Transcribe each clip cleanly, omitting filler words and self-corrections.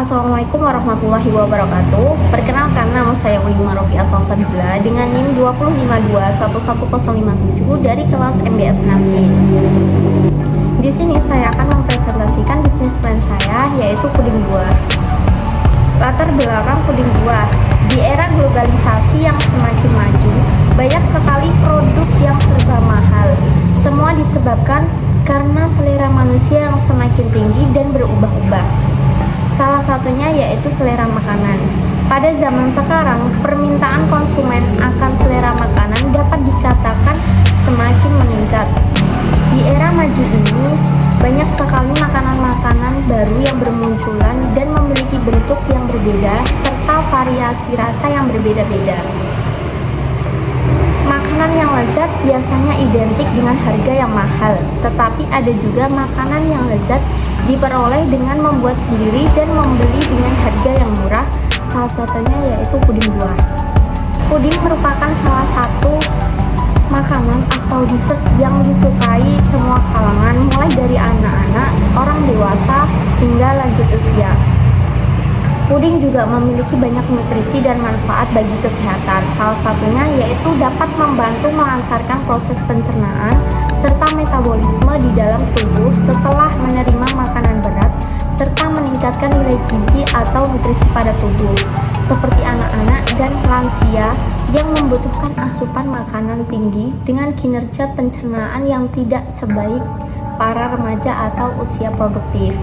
Assalamualaikum warahmatullahi wabarakatuh. Perkenalkan, nama saya Ulima Rofi Salsabila dengan NIM 252111057 dari kelas MBS nanti. Di sini saya akan mempresentasikan bisnis plan saya, yaitu puding buah. Latar belakang puding buah. Di era globalisasi yang semakin maju, banyak sekali produk yang serba mahal. Semua disebabkan karena selera manusia yang semakin tinggi dan berubah-ubah. Salah satunya yaitu selera makanan. Pada zaman sekarang, permintaan konsumen akan selera makanan dapat dikatakan semakin meningkat. Di era maju ini, banyak sekali makanan-makanan baru yang bermunculan dan memiliki bentuk yang berbeda serta variasi rasa yang berbeda-beda. Makanan yang lezat biasanya identik dengan harga yang mahal, tetapi ada juga makanan yang lezat diperoleh dengan membuat sendiri dan membeli dengan harga yang murah, salah satunya yaitu puding buah. Puding merupakan salah satu makanan atau dessert yang disukai semua kalangan, mulai dari anak-anak, orang dewasa, hingga lanjut usia. Puding juga memiliki banyak nutrisi dan manfaat bagi kesehatan. Salah satunya yaitu dapat membantu melancarkan proses pencernaan serta metabolisme di dalam tubuh setelah menerima makanan berat, serta meningkatkan nilai gizi atau nutrisi pada tubuh, seperti anak-anak dan lansia yang membutuhkan asupan makanan tinggi dengan kinerja pencernaan yang tidak sebaik para remaja atau usia produktif.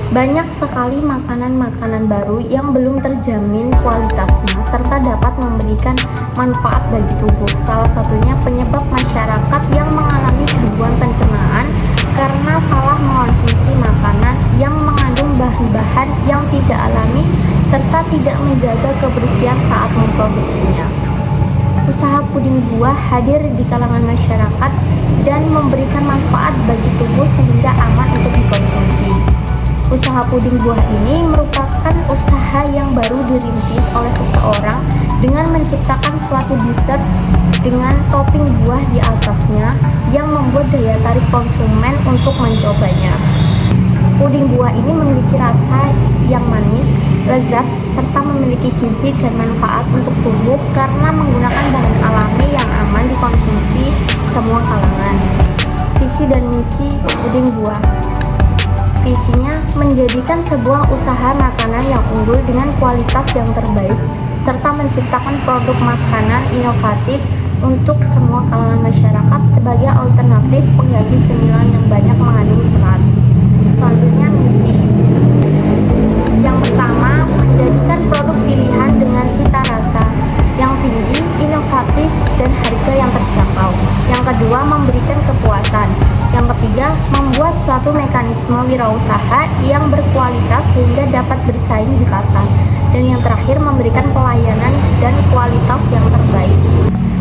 Banyak sekali makanan-makanan baru yang belum terjamin kualitasnya serta dapat memberikan manfaat bagi tubuh. Salah satunya penyebab masyarakat yang mengalami gangguan pencernaan karena salah mengonsumsi makanan yang mengandung bahan-bahan yang tidak alami serta tidak menjaga kebersihan saat memproduksinya. Usaha puding buah hadir di kalangan masyarakat dan memberikan manfaat bagi tubuh sehingga aman untuk dikonsumsi. Usaha puding buah ini merupakan usaha yang baru dirintis oleh seseorang dengan menciptakan suatu dessert dengan topping buah di atasnya yang membuat daya tarik konsumen untuk mencobanya. Puding buah ini memiliki rasa yang manis, lezat, serta memiliki gizi dan manfaat untuk tubuh karena menggunakan bahan alami yang aman dikonsumsi semua kalangan. Visi dan misi puding buah. Visinya menjadikan sebuah usaha makanan yang unggul dengan kualitas yang terbaik, serta menciptakan produk makanan inovatif untuk semua kalangan masyarakat sebagai alternatif pengganti cemilan yang banyak mengandung serat. Selanjutnya misi. Yang pertama, menjadikan produk pilihan dengan cita rasa yang tinggi, inovatif, dan harga yang terjangkau. Yang kedua, memberikan kepuasan. Yang ketiga, membuat suatu mekanisme wirausaha yang berkualitas sehingga dapat bersaing di pasar. Dan yang terakhir, memberikan pelayanan dan kualitas yang terbaik.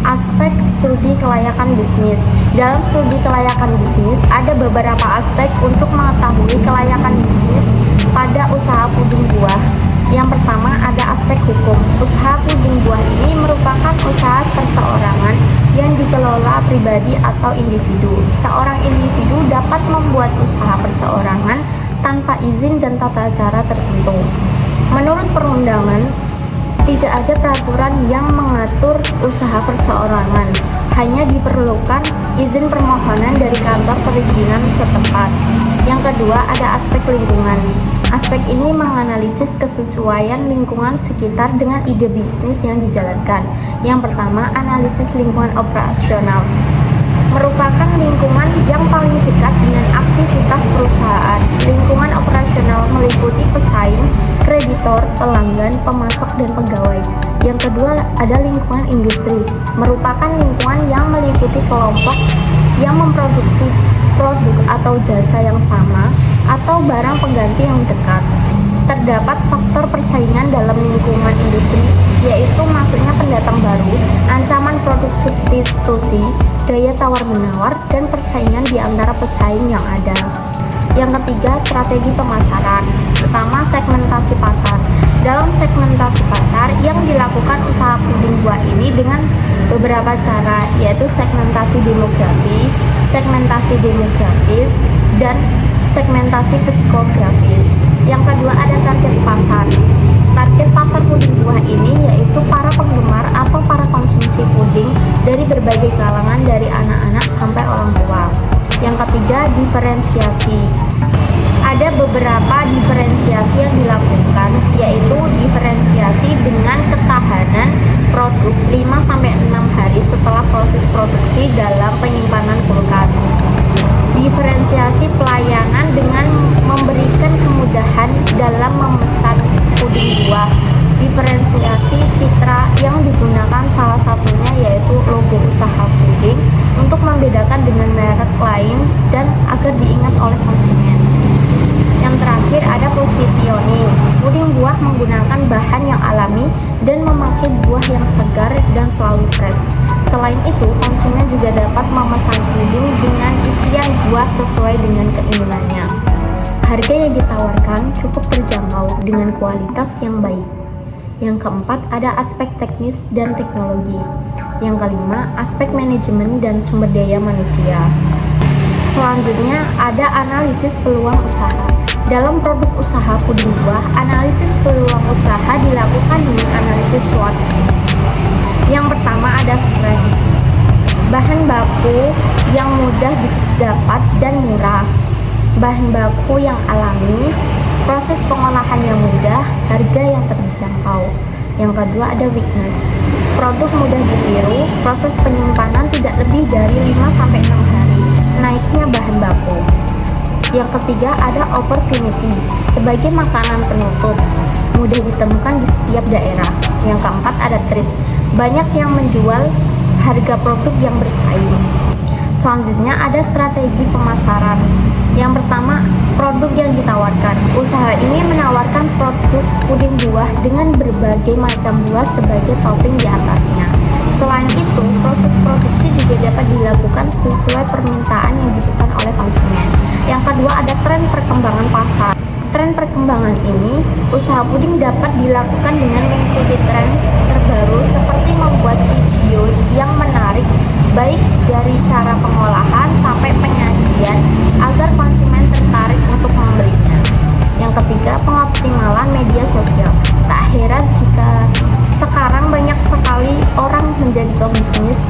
Aspek studi kelayakan bisnis. Dalam studi kelayakan bisnis, ada beberapa aspek untuk mengetahui kelayakan bisnis pada usaha puding buah. Yang pertama, ada aspek hukum. Usaha puding buah ini merupakan usaha perseorangan yang dikelola pribadi atau individu. Seorang individu dapat membuat usaha perseorangan tanpa izin dan tata cara tertentu. Menurut perundangan, tidak ada peraturan yang mengatur usaha perseorangan. Hanya diperlukan izin permohonan dari kantor perizinan setempat. Yang kedua, ada aspek lingkungan. Aspek ini menganalisis kesesuaian lingkungan sekitar dengan ide bisnis yang dijalankan. Yang pertama, analisis lingkungan operasional. Merupakan lingkungan yang paling dekat dengan aktivitas perusahaan. Lingkungan operasional meliputi pesaing, kreditor, pelanggan, pemasok, dan pegawai. Yang kedua, ada lingkungan industri. Merupakan lingkungan yang meliputi kelompok yang memproduksi produk atau jasa yang sama atau barang pengganti yang dekat. Terdapat faktor persaingan dalam lingkungan industri, yaitu masuknya pendatang baru, ancaman produk substitusi, daya tawar-menawar, dan persaingan di antara pesaing yang ada. Yang ketiga, strategi pemasaran. Pertama, segmentasi pasar. Dalam segmentasi pasar yang dilakukan usaha puding buah ini dengan beberapa cara, yaitu segmentasi demografis, dan segmentasi psikografis. Yang kedua, ada target beberapa diferensiasi yang dilakukan, yaitu diferensiasi dengan ketahanan produk 5-6 hari setelah proses produksi dalam penyimpanan kulkas. Diferensiasi pelayanan dengan memberikan kemudahan dalam memesan puding buah. Diferensiasi citra yang digunakan salah satunya yaitu logo usaha puding untuk membedakan dengan merek lain dan agar diingat oleh konsumen. Yang terakhir ada positioning. Puding buah menggunakan bahan yang alami dan memakai buah yang segar dan selalu fresh. Selain itu, konsumen juga dapat memesan puding dengan isian buah sesuai dengan keinginannya. Harga yang ditawarkan cukup terjangkau dengan kualitas yang baik. Yang keempat ada aspek teknis dan teknologi. Yang kelima, aspek manajemen dan sumber daya manusia. Selanjutnya ada analisis peluang usaha. Dalam produk usaha puding buah, analisis peluang usaha dilakukan dengan analisis SWOT. Yang pertama ada strength, bahan baku yang mudah didapat dan murah, bahan baku yang alami, proses pengolahan yang mudah, harga yang terjangkau. Yang kedua ada weakness, produk mudah ditiru, proses penyimpanan tidak lebih dari 5-6 hari, naiknya bahan baku. Yang ketiga ada opportunity, sebagai makanan penutup, mudah ditemukan di setiap daerah. Yang keempat ada threat, banyak yang menjual harga produk yang bersaing. Selanjutnya ada strategi pemasaran. Yang pertama, produk yang ditawarkan. Usaha ini menawarkan produk puding buah dengan berbagai macam buah sebagai topping di atasnya. Selain itu, proses produksi juga dapat dilakukan sesuai permintaan yang dipesan oleh konsumen. Yang kedua ada tren perkembangan pasar. Tren perkembangan ini, usaha puding dapat dilakukan dengan mengikuti tren terbaru seperti membuat video yang menarik baik dari cara pengolahan sampai penyajian agar konsumen tertarik untuk membelinya. Yang ketiga, pengoptimalan media sosial. Tak heran jika sekarang banyak sekali orang menjadi pebisnis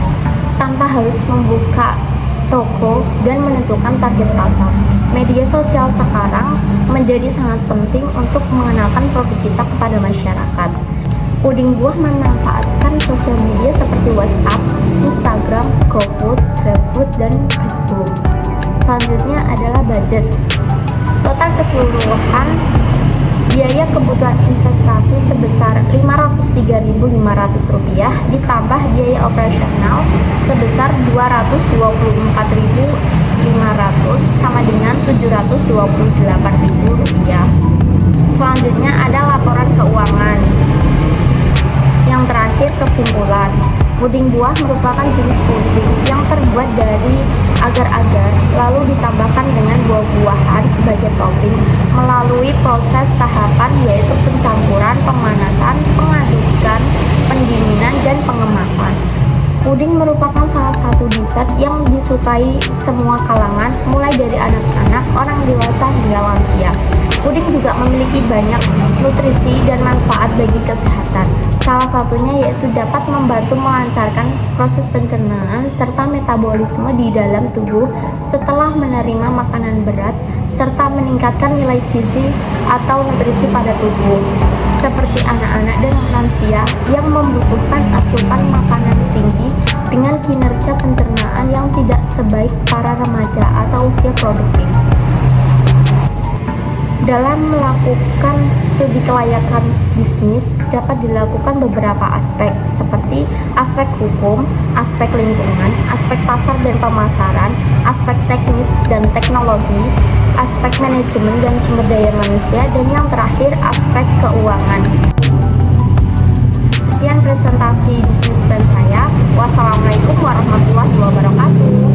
tanpa harus membuka toko dan menentukan target pasar. Media sosial sekarang menjadi sangat penting untuk mengenalkan produk kita kepada masyarakat. Puding buah memanfaatkan sosial media seperti WhatsApp, Instagram, GoFood, GrabFood, dan Facebook. Selanjutnya adalah budget. Total keseluruhan biaya kebutuhan investasi sebesar Rp503.500 ditambah biaya operasional sebesar Rp224.500 sama dengan Rp728.000. Selanjutnya ada laporan keuangan. Yang terakhir kesimpulan. Puding buah merupakan jenis puding yang terbuat dari agar-agar lalu ditambahkan dengan buah-buahan sebagai topping melalui proses tahapan yaitu pencampuran, pemanasan, pengadukan, pendinginan, dan pengemasan. Puding merupakan salah satu dessert yang disukai semua kalangan, mulai dari anak-anak, orang dewasa, hingga lansia. Puding juga memiliki banyak nutrisi dan manfaat bagi kesehatan. Salah satunya yaitu dapat membantu melancarkan proses pencernaan serta metabolisme di dalam tubuh setelah menerima makanan berat, serta meningkatkan nilai gizi atau nutrisi pada tubuh, seperti anak-anak dan lansia yang membutuhkan asupan makanan tinggi dengan kinerja pencernaan yang tidak sebaik para remaja atau usia produktif. Dalam melakukan studi kelayakan bisnis dapat dilakukan beberapa aspek seperti aspek hukum, aspek lingkungan, aspek pasar dan pemasaran, aspek teknis dan teknologi, aspek manajemen dan sumber daya manusia, dan yang terakhir aspek keuangan. Sekian presentasi bisnis plan saya. Wassalamualaikum warahmatullahi wabarakatuh.